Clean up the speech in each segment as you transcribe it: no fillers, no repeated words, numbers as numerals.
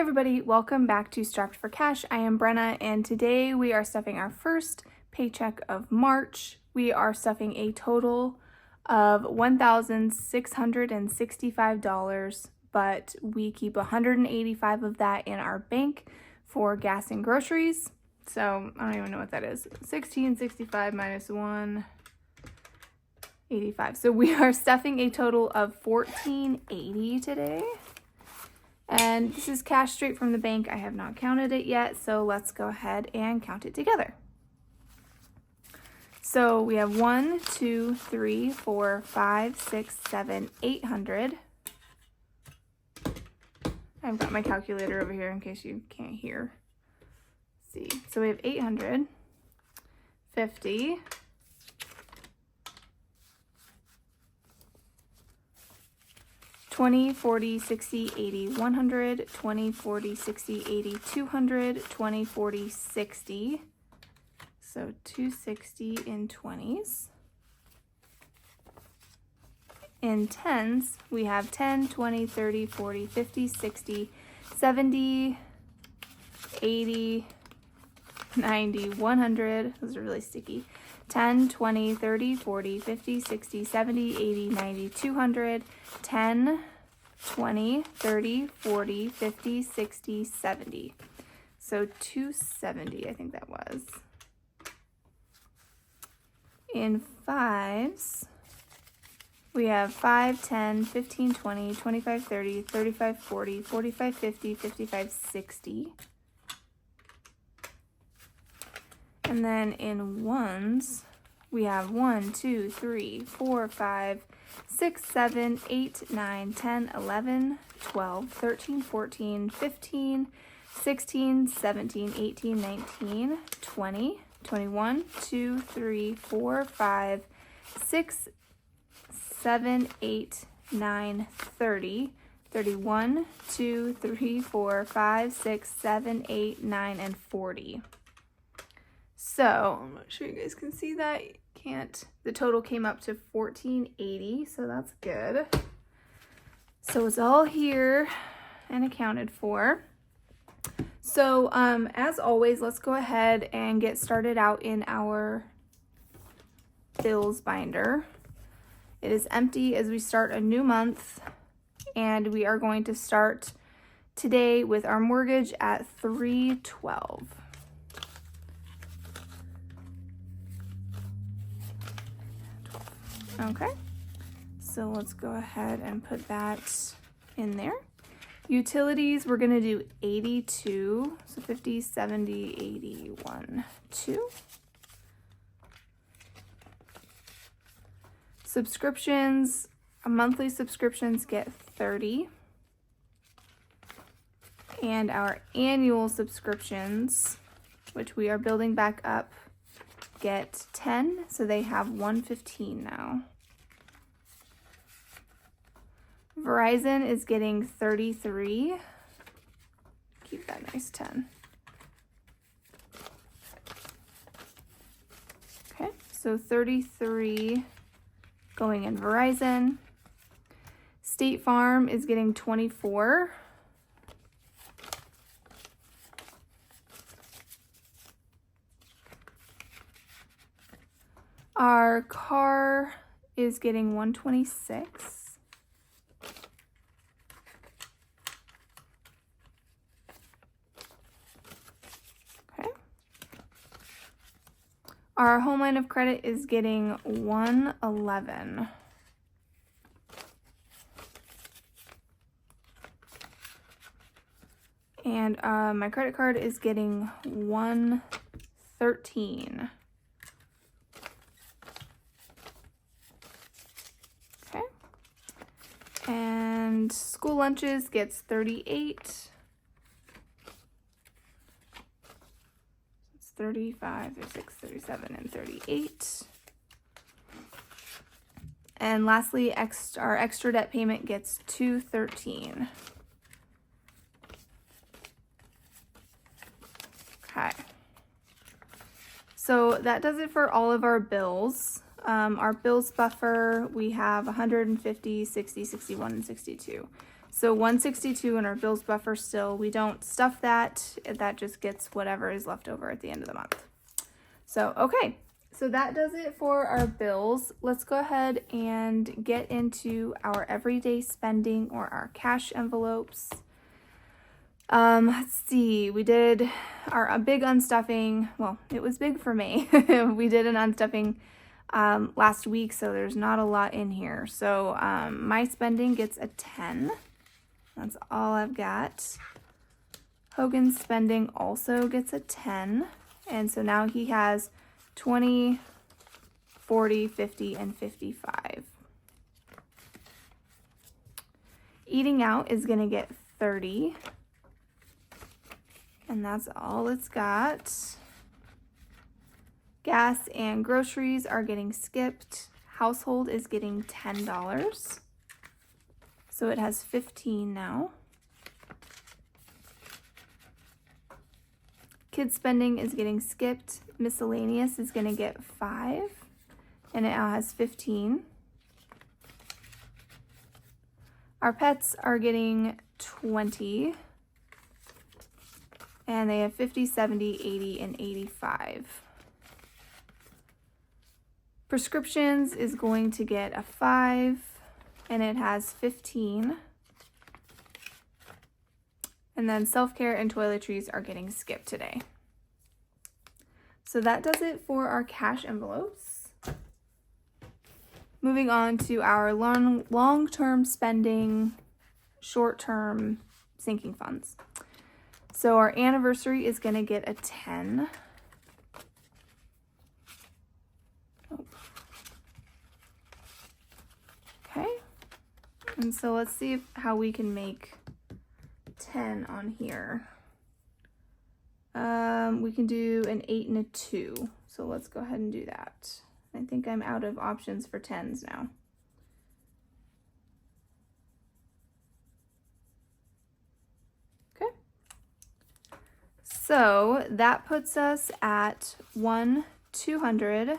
Hey everybody, welcome back to Strapped for Cash. I am Brenna, and today we are stuffing our first paycheck of March. We are stuffing a total of $1,665, but we keep $185 of that in our bank for gas and groceries. So I don't even know what that is. 1665 minus 185. So we are stuffing a total of $1480 today. And this is cash straight from the bank. I have not counted it yet, so let's go ahead and count it together. So we have 1, 2, 3, 4, 5, 6, 7, 800. I've got my calculator over here in case you can't hear. Let's see, so we have 800, 50, 20, 40, 60, 80, 100, 20, 40, 60, 80, 200, 20, 40, 60. So 260 in 20s. In 10s, we have 10, 20, 30, 40, 50, 60, 70, 80, 90, 100. Those are really sticky. 10, 20, 30, 40, 50, 60, 70, 80, 90, 200, 10, 20, 30, 40, 50, 60, 70. So 270, I think that was. In 5s, we have 5, 10, 15, 20, 25, 30, 35, 40, 45, 50, 55, 60. And then in 1s, we have 1, 2, 3, 4, 5, 6, 7, 8, 9, 10, 11, 12, 13, 14, 15, 16, 17, 18, 19, 20, 21, 2, 3, 4, 5, 6, 7, 8, 9, 30, 31, 2, 3, 4, 5, 6, 7, 8, 9, and 40. So I'm not sure you guys can see that. You can't. The total came up to 1480, so that's good. So it's all here and accounted for. So as always, let's go ahead and get started out in our bills binder. It is empty as we start a new month, and we are going to start today with our mortgage at $312. Okay, so let's go ahead and put that in there. Utilities, we're going to do 82, so 50, 70, 81, 2. Subscriptions, monthly subscriptions get 30. And our annual subscriptions, which we are building back up, get 10, so they have 115 now. Verizon is getting 33. Keep that nice 10. Okay, so 33 going in Verizon. State Farm is getting 24. Our car is getting 126. Okay. Our home line of credit is getting 111. And my credit card is getting 113. And school lunches gets 38. It's 35, 36, 37, and 38. And lastly, our extra debt payment gets 213. Okay. So that does it for all of our bills. Our bills buffer, we have 150, 60, 61, and 62. So 162 in our bills buffer still. We don't stuff that. That just gets whatever is left over at the end of the month. So, okay. So that does it for our bills. Let's go ahead and get into our everyday spending or our cash envelopes. Let's see. We did a big unstuffing. Well, it was big for me. We did an unstuffing last week, so there's not a lot in here. So my spending gets a 10. That's all I've got. Hogan's spending also gets a 10. And so now he has 20, 40, 50, and 55. Eating out is going to get 30. And that's all it's got. Gas and groceries are getting skipped. Household is getting $10. So it has 15 now. Kids spending is getting skipped. Miscellaneous is going to get 5. And it now has 15. Our pets are getting 20. And they have 50, 70, 80, and 85. Prescriptions is going to get a 5, and it has 15. And then self-care and toiletries are getting skipped today. So that does it for our cash envelopes. Moving on to our long-term spending, short-term sinking funds. So our anniversary is going to get a 10. Okay. And so let's see how we can make 10 on here. We can do an 8 and a 2. So let's go ahead and do that. I think I'm out of options for 10s now. Okay. So that puts us at 200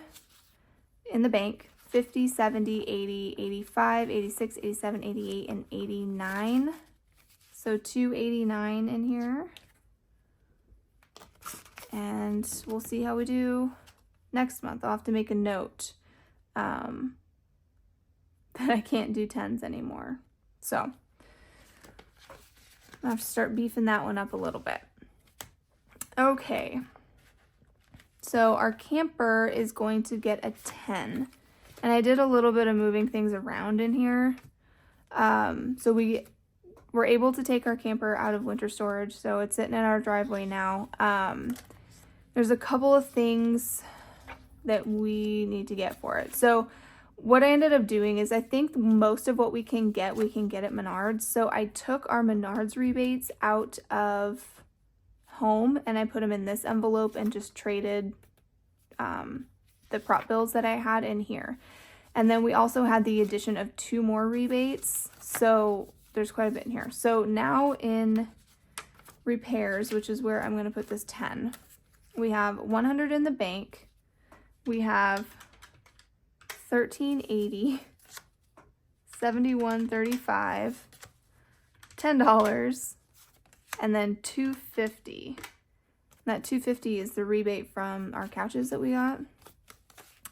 in the bank, 50, 70, 80, 85, 86, 87, 88, and 89. So 289 in here. And we'll see how we do next month. I'll have to make a note that I can't do 10s anymore. So I'll have to start beefing that one up a little bit. Okay. So our camper is going to get a 10. And I did a little bit of moving things around in here. So we were able to take our camper out of winter storage. So it's sitting in our driveway now. There's a couple of things that we need to get for it. So what I ended up doing is I think most of what we can get at Menards. So I took our Menards rebates out of home and I put them in this envelope and just traded the prop bills that I had in here. And then we also had the addition of 2 more rebates. So there's quite a bit in here. So now in repairs, which is where I'm going to put this 10, we have 100 in the bank. We have 1380, 71.35, $10, and then 250. That 250 is the rebate from our couches that we got.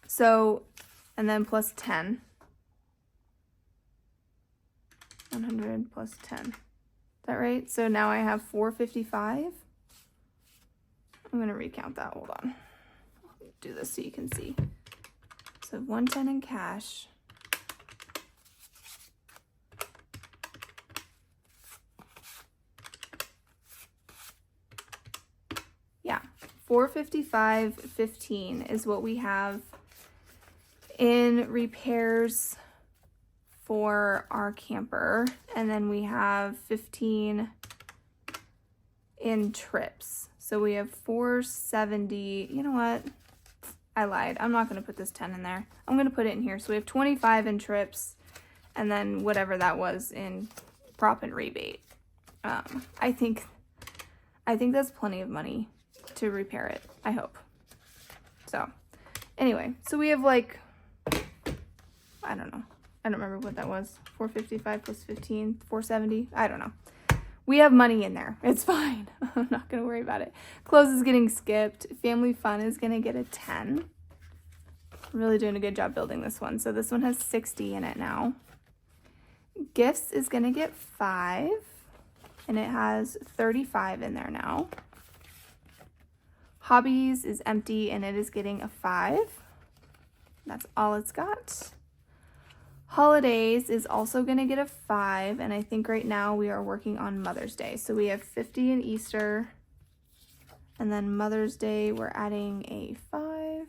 So, and then plus 10. 100 plus 10. Is that right? So now I have 455. I'm going to recount that. Hold on. I'll do this so you can see. So 110 in cash. Yeah, 455.15 is what we have in repairs for our camper, and then we have 15 in trips. So we have 470. You know what? I lied. I'm not going to put this 10 in there. I'm going to put it in here. So we have 25 in trips, and then whatever that was in prop and rebate. I think that's plenty of money to repair it. I hope. So anyway, so we have like, I don't know. I don't remember what that was. 455 plus 15, 470. I don't know. We have money in there. It's fine. I'm not going to worry about it. Clothes is getting skipped. Family fun is going to get a 10. I'm really doing a good job building this one. So this one has 60 in it now. Gifts is going to get 5. And it has 35 in there now. Hobbies is empty and it is getting a 5. That's all it's got. Holidays is also going to get a 5, and I think right now we are working on Mother's Day. So we have 50 in Easter, and then Mother's Day we're adding a 5.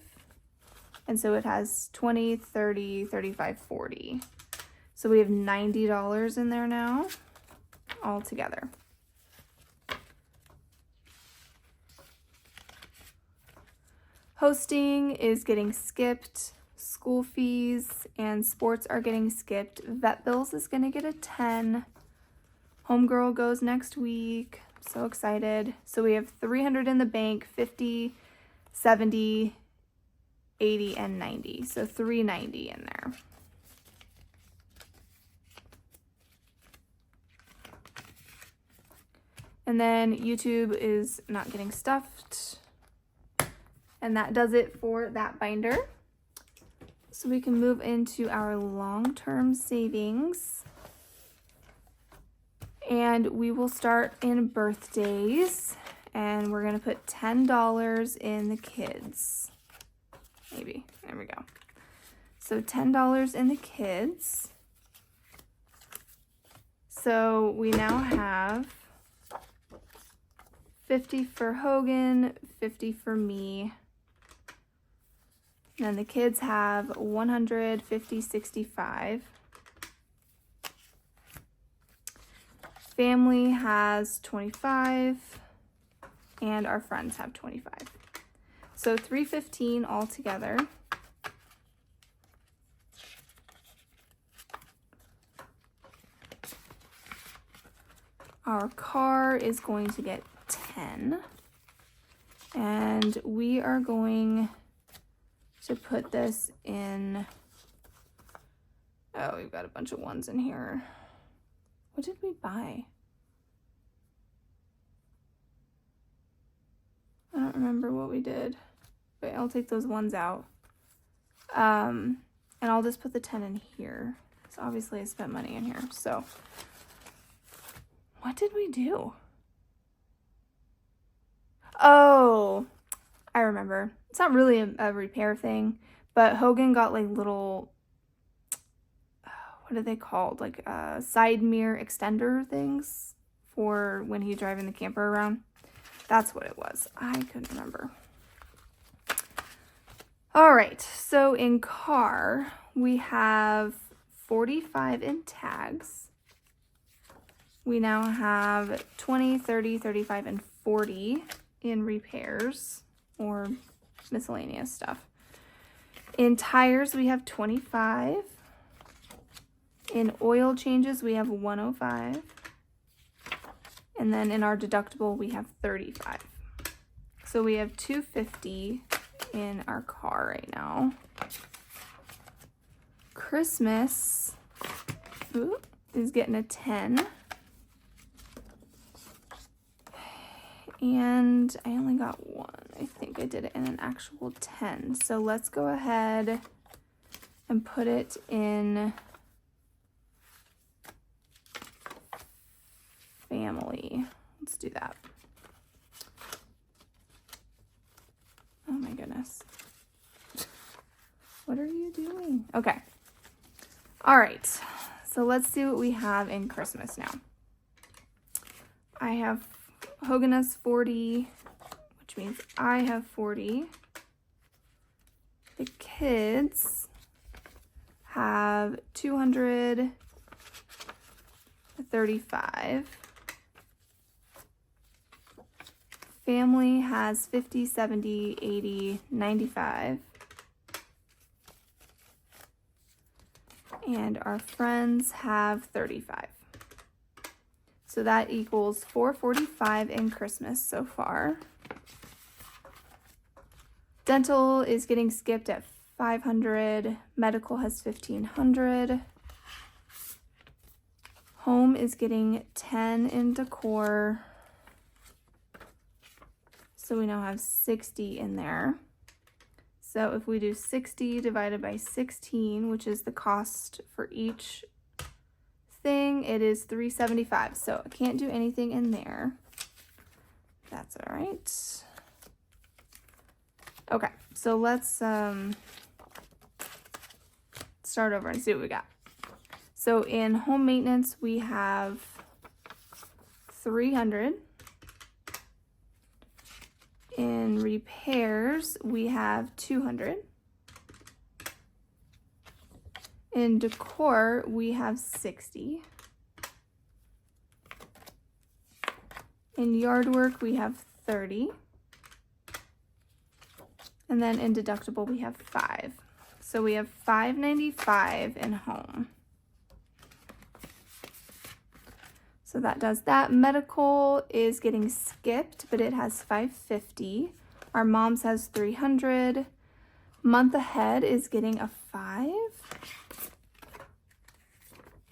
And so it has 20, 30, 35, 40. So we have $90 in there now all together. Hosting is getting skipped. School fees and sports are getting skipped. Vet bills is going to get a 10. Homegirl goes next week. So excited. So we have 300 in the bank, 50, 70, 80, and 90. So 390 in there. And then YouTube is not getting stuffed. And that does it for that binder. So we can move into our long-term savings. And we will start in birthdays. And we're going to put $10 in the kids. Maybe. There we go. So $10 in the kids. So we now have 50 for Hogan, 50 for me. And then the kids have 150, 65. Family has 25. And our friends have 25. So 315 all together. Our car is going to get 10. And we are going to put this in, oh, we've got a bunch of ones in here. What did we buy? I don't remember what we did, but I'll take those ones out. And I'll just put the 10 in here. So obviously I spent money in here. So what did we do? Oh, I remember. It's not really a repair thing, but Hogan got like little, what are they called? Like side mirror extender things for when he's driving the camper around. That's what it was. I couldn't remember. All right, so in car, we have 45 in tags. We now have 20, 30, 35, and 40 in repairs or miscellaneous stuff. In tires, we have 25. In oil changes, we have 105. And then in our deductible, we have 35. So we have 250 in our car right now. Christmas is getting a 10. And I only got one. I think I did it in an actual 10. So let's go ahead and put it in family. Let's do that. Oh my goodness. What are you doing? Okay. All right. So let's see what we have in Christmas now. I have Hogan has 40, which means I have 40. The kids have 235. Family has 50, 70, 80, 95. And our friends have 35. So that equals 445 in Christmas so far. Dental is getting skipped at 500. Medical has 1500. Home is getting 10 in decor. So we now have 60 in there. So if we do 60 divided by 16, which is the cost for each thing, it is $3.75. So I can't do anything in there. That's all right. Okay, so let's start over and see what we got. So in home maintenance, we have 300. In repairs, we have 200. In decor, we have 60. In yard work, we have 30. And then in deductible, we have 5. So we have $5.95 in home. So that does that. Medical is getting skipped, but it has $5.50. Our mom's has 300. Month ahead is getting a 5.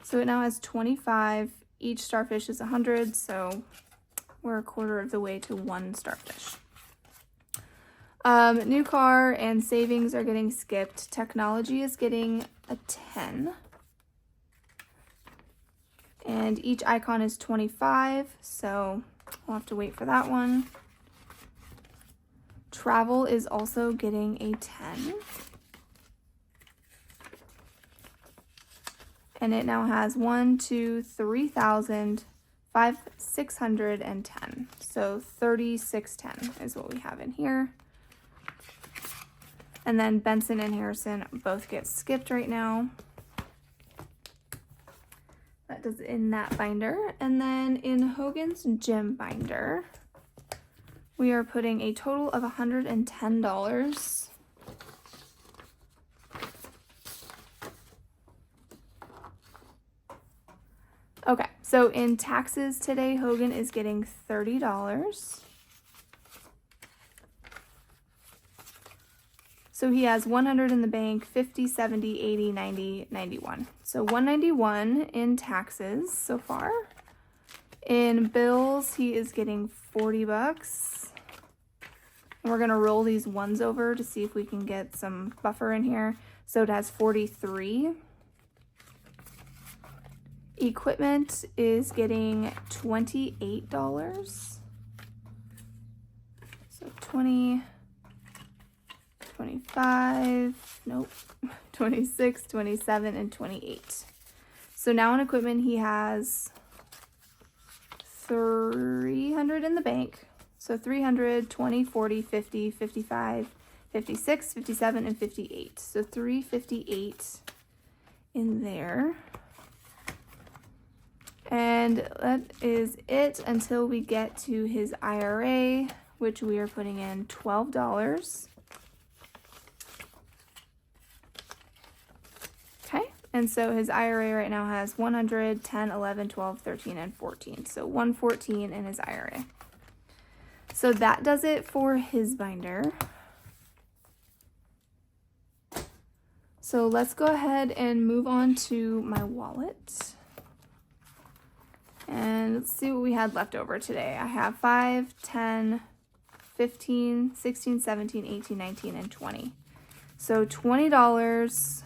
So it now has 25. Each starfish is 100, so we're a quarter of the way to 1 starfish. New car and savings are getting skipped. Technology is getting a 10. And each icon is 25, so we'll have to wait for that one. Travel is also getting a 10. And it now has 3,000, 610. So 3610 is what we have in here. And then Benson and Harrison both get skipped right now. That does in that binder. And then in Hogan's gym binder, we are putting a total of $110. Okay, so in taxes today, Hogan is getting $30. So he has 100 in the bank, 50, 70, 80, 90, 91. So 191 in taxes so far. In bills, he is getting $40. And we're gonna roll these ones over to see if we can get some buffer in here. So it has 43. Equipment is getting $28. So 20. 25, nope, 26, 27, and 28. So now in equipment, he has 300 in the bank. So 300, 20, 40, 50, 55, 56, 57, and 58. So 358 in there. And that is it until we get to his IRA, which we are putting in $12. And so his IRA right now has 100, 10, 11, 12, 13, and 14. So 114 in his IRA. So that does it for his binder. So let's go ahead and move on to my wallet. And let's see what we had left over today. I have 5, 10, 15, 16, 17, 18, 19, and 20. So $20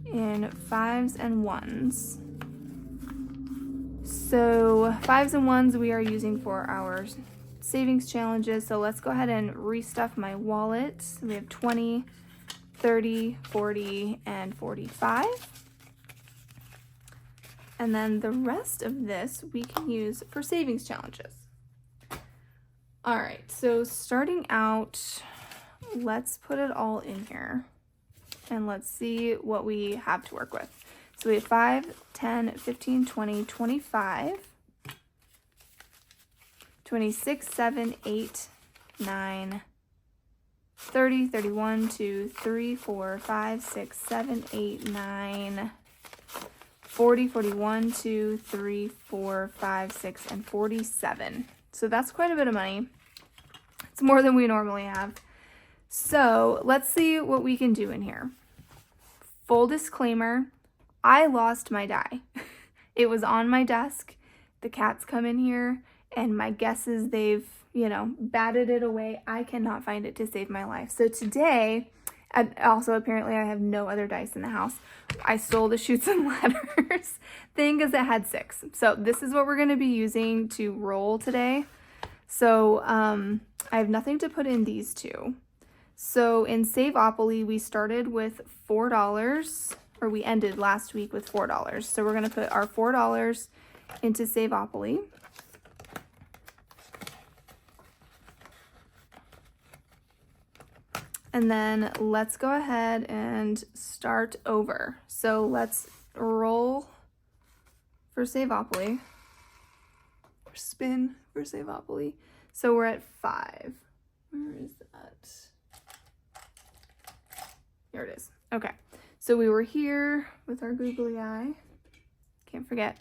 in 5s and 1s. So 5s and 1s we are using for our savings challenges. So let's go ahead and restuff my wallet. We have 20, 30, 40, and 45. And then the rest of this we can use for savings challenges. All right, so starting out, let's put it all in here. And let's see what we have to work with. So we have 5, 10, 15, 20, 25, 26, 7, 8, 9, 30, 31, 2, 3, 4, 5, 6, 7, 8, 9, 40, 41, 2, 3, 4, 5, 6, and 47. So that's quite a bit of money. It's more than we normally have. So let's see what we can do in here. Full disclaimer, I lost my die. It was on my desk. The cats come in here, and my guess is they've, you know, batted it away. I cannot find it to save my life. So today, also apparently I have no other dice in the house. I stole the Chutes and Ladders thing because it had 6. So this is what we're going to be using to roll today. So I have nothing to put in these two. So in Saveopoly, we started with $4, or we ended last week with $4. So we're going to put our $4 into Saveopoly. And then let's go ahead and start over. So let's roll for Saveopoly, or spin for Saveopoly. So we're at 5. Where is that? Here it is. Okay. So we were here with our googly eye. Can't forget.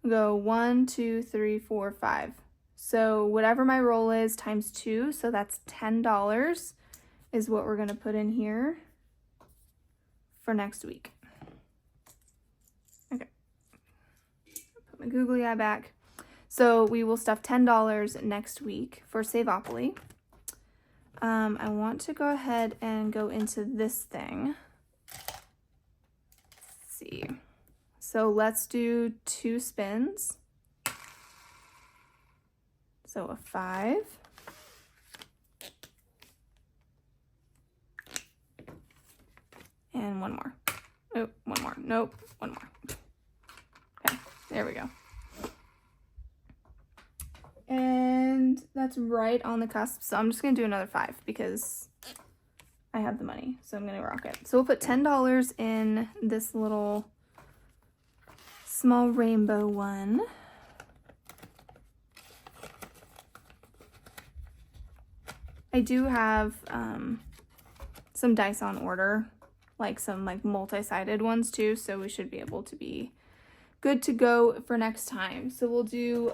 We go 1, 2, 3, 4, 5. So whatever my roll is times 2, so that's $10 is what we're going to put in here for next week. Okay. Put my googly eye back. So we will stuff $10 next week for Saveopoly. I want to go ahead and go into this thing. Let's see. So let's do 2 spins. So a 5. And 1 more. Oh, 1 more. Nope, 1 more. Okay, there we go. And that's right on the cusp. So I'm just going to do another 5 because I have the money. So I'm going to rock it. So we'll put $10 in this little small rainbow one. I do have some dice on order, like some multi-sided ones too, so we should be able to be good to go for next time. So we'll do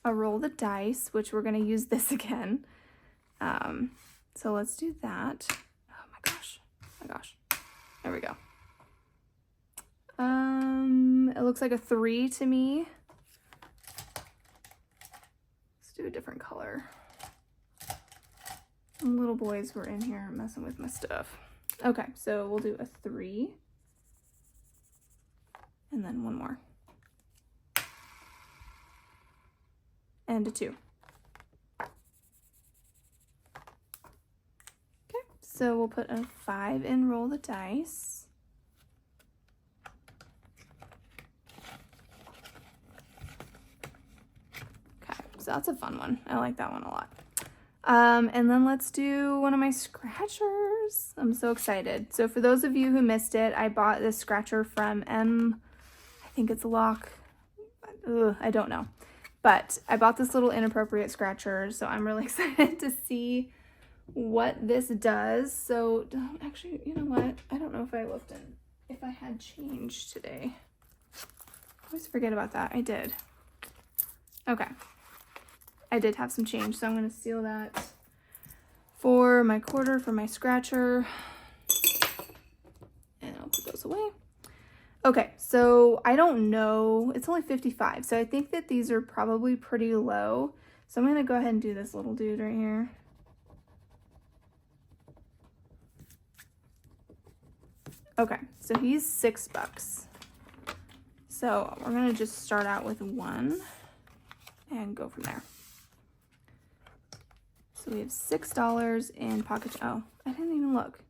a roll the dice, which we're going to use this again. So let's do that. Oh my gosh. There we go. It looks like a 3 to me. Let's do a different color. Little boys were in here messing with my stuff. Okay, so we'll do a 3. And then 1 more. And a 2. Okay, so we'll put a 5 in roll the dice. Okay, so that's a fun one. I like that one a lot. And then let's do one of my scratchers. I'm so excited. So for those of you who missed it, I bought this scratcher from I think it's Lock. I don't know. But I bought this little inappropriate scratcher, so I'm really excited to see what this does. So actually, you know what? I don't know if I looked in, if I had change today. I always forget about that. I did. Okay. I did have some change, so I'm going to seal that for my quarter, for my scratcher. And I'll put those away. Okay, so I don't know. It's only 55, so I think that these are probably pretty low. So I'm going to go ahead and do this little dude right here. Okay, so he's $6. So we're going to just start out with 1 and go from there. So we have $6 in pocket. Oh, I didn't even look.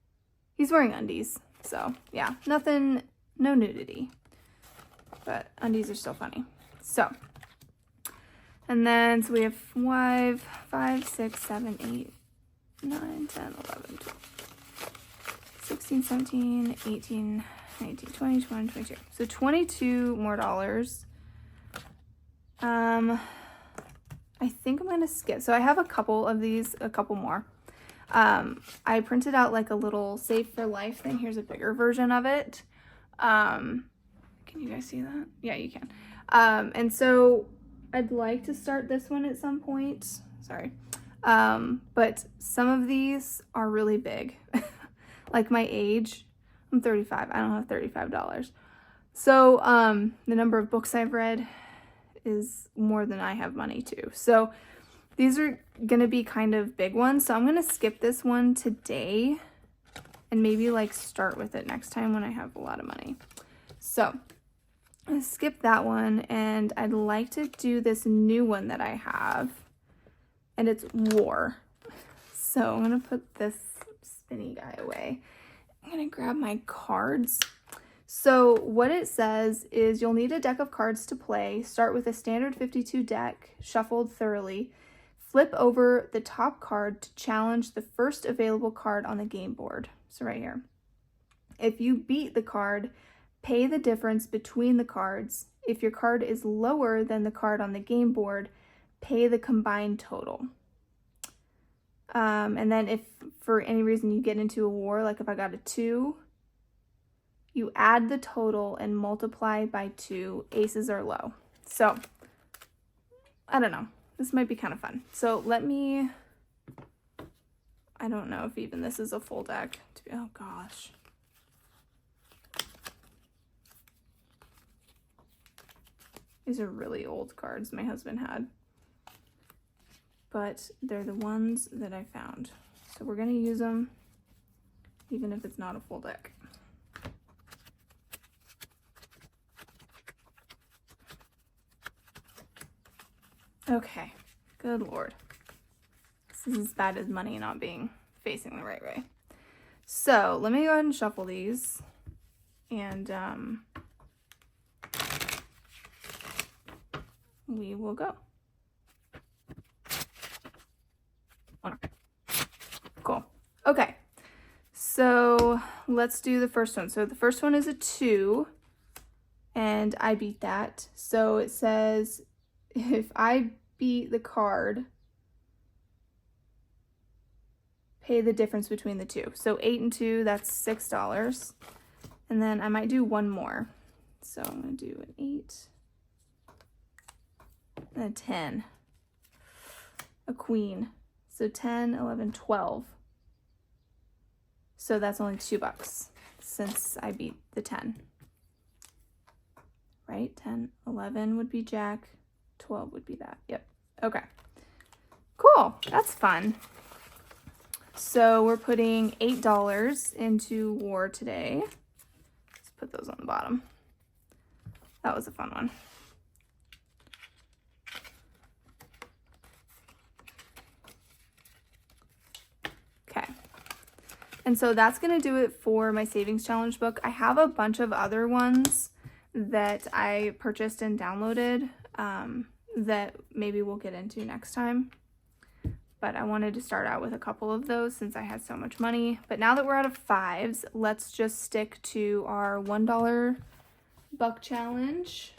He's wearing undies. So yeah, nothing, no nudity, but undies are still funny. So, and then, so we have 5, 6, 7, 8, 9, 10, 11, 12, 16, 17, 18, 19, 20, 21, 22. So $22 more dollars. I think I'm going to skip. So I have a couple of these, a couple more. I printed out like a little Save for Life thing. Here's a bigger version of it. Can you guys see that? Yeah, you can. And so I'd like to start this one at some point. Sorry. But some of these are really big. Like my age, I'm 35. I don't have $35. So the number of books I've read is more than I have money to. So these are going to be kind of big ones. So I'm going to skip this one today and maybe like start with it next time when I have a lot of money. So I'm going to skip that one, and I'd like to do this new one that I have, and it's War. So I'm going to put this spinny guy away. I'm going to grab my cards. So what it says is you'll need a deck of cards to play. Start with a standard 52 deck, shuffled thoroughly. Flip over the top card to challenge the first available card on the game board. So right here. If you beat the card, pay the difference between the cards. If your card is lower than the card on the game board, pay the combined total. And then if for any reason you get into a war, like if I got a 2, you add the total and multiply by 2. Aces are low. So, I don't know. This might be kind of fun. So I don't know if even this is a full deck. Oh gosh. These are really old cards my husband had. But they're the ones that I found. So we're going to use them even if it's not a full deck. Okay, good Lord. This is as bad as money not being facing the right way. So let me go ahead and shuffle these, and we will go. Cool. Okay, so let's do the first one. So the first one is a 2, and I beat that. So it says if I beat the card, pay the difference between the two. So 8 and 2, that's $6. And then I might do one more. So I'm going to do an 8 and a 10. A queen. So 10, 11, 12. So that's only $2 since I beat the 10. Right? 10, 11 would be jack. 12 would be that. Yep. Okay. Cool. That's fun. So we're putting $8 into war today. Let's put those on the bottom. That was a fun one. Okay. And so that's going to do it for my savings challenge book. I have a bunch of other ones that I purchased and downloaded that maybe we'll get into next time. But I wanted to start out with a couple of those since I had so much money. But now that we're out of 5s, let's just stick to our $1 buck challenge,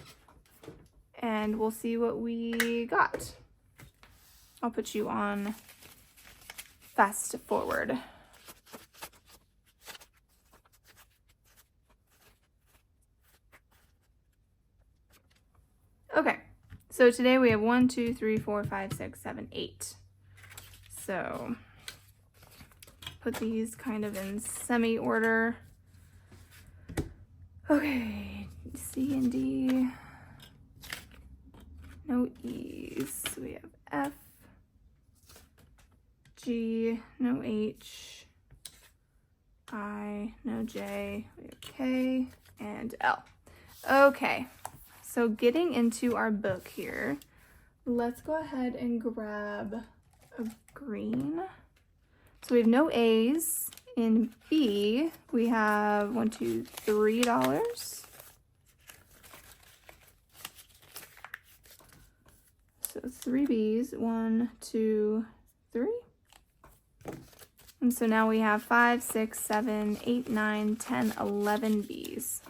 and we'll see what we got. I'll put you on fast forward. Okay, so today we have 1, 2, 3, 4, 5, 6, 7, 8. So put these kind of in semi-order. Okay, C and D. No E's. So we have F, G, no H, I, no J, we have K, and L. Okay, so getting into our book here, let's go ahead and grab a green. So we have no A's. In B, we have $1, $2, $3. So 3 B's, 1, 2, 3. And so now we have 5, 6, 7, 8, 9, 10, 11 B's.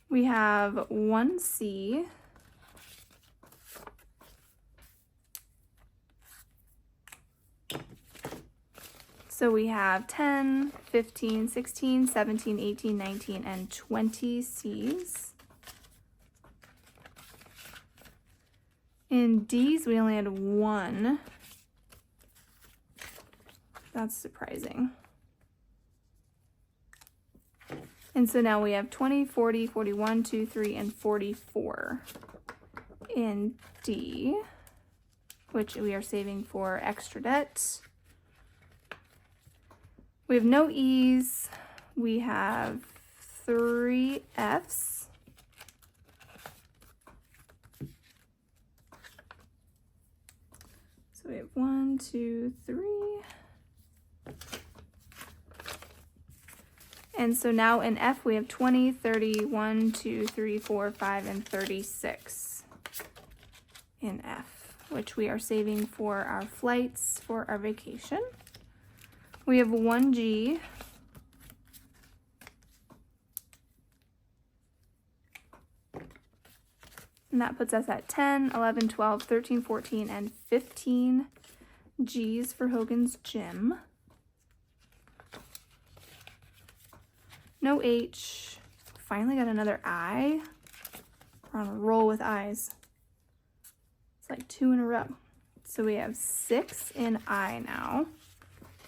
We have 1 C. So we have 10, 15, 16, 17, 18, 19, and 20 C's. In D's, we only had 1. That's surprising. And so now we have 20, 40, 41, 2, 3, and 44 in D, which we are saving for extra debt. We have no E's. We have 3 F's. So we have 1, 2, 3. And so now in F we have 20, 30, 1, 2, 3, 4, 5, and 36 in F, which we are saving for our flights for our vacation. We have 1G. And that puts us at 10, 11, 12, 13, 14, and 15 G's for Hogan's Gym. No H. Finally got another I. We're on a roll with I's. It's like 2 in a row. So we have 6 in I now,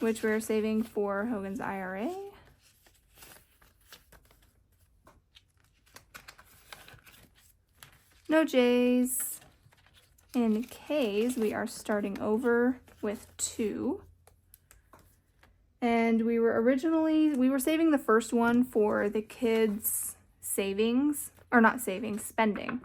which we're saving for Hogan's IRA. No J's. In K's, we are starting over with 2. And we were saving the first one for the kids' savings, or not savings, spending.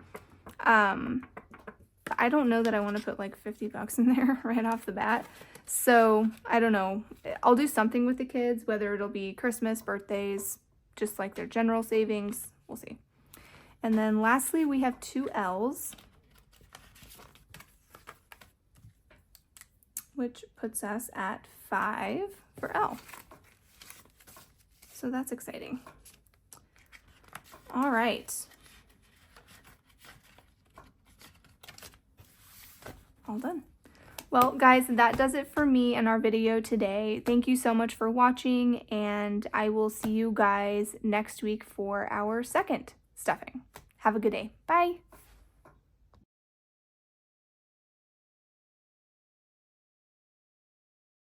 I don't know that I want to put like $50 in there right off the bat. So I don't know. I'll do something with the kids, whether it'll be Christmas, birthdays, just like their general savings. We'll see. And then lastly, we have 2 L's, which puts us at 5 for L. So that's exciting. All right. All done. Well, guys, that does it for me and our video today. Thank you so much for watching, and I will see you guys next week for our second stuffing. Have a good day. Bye.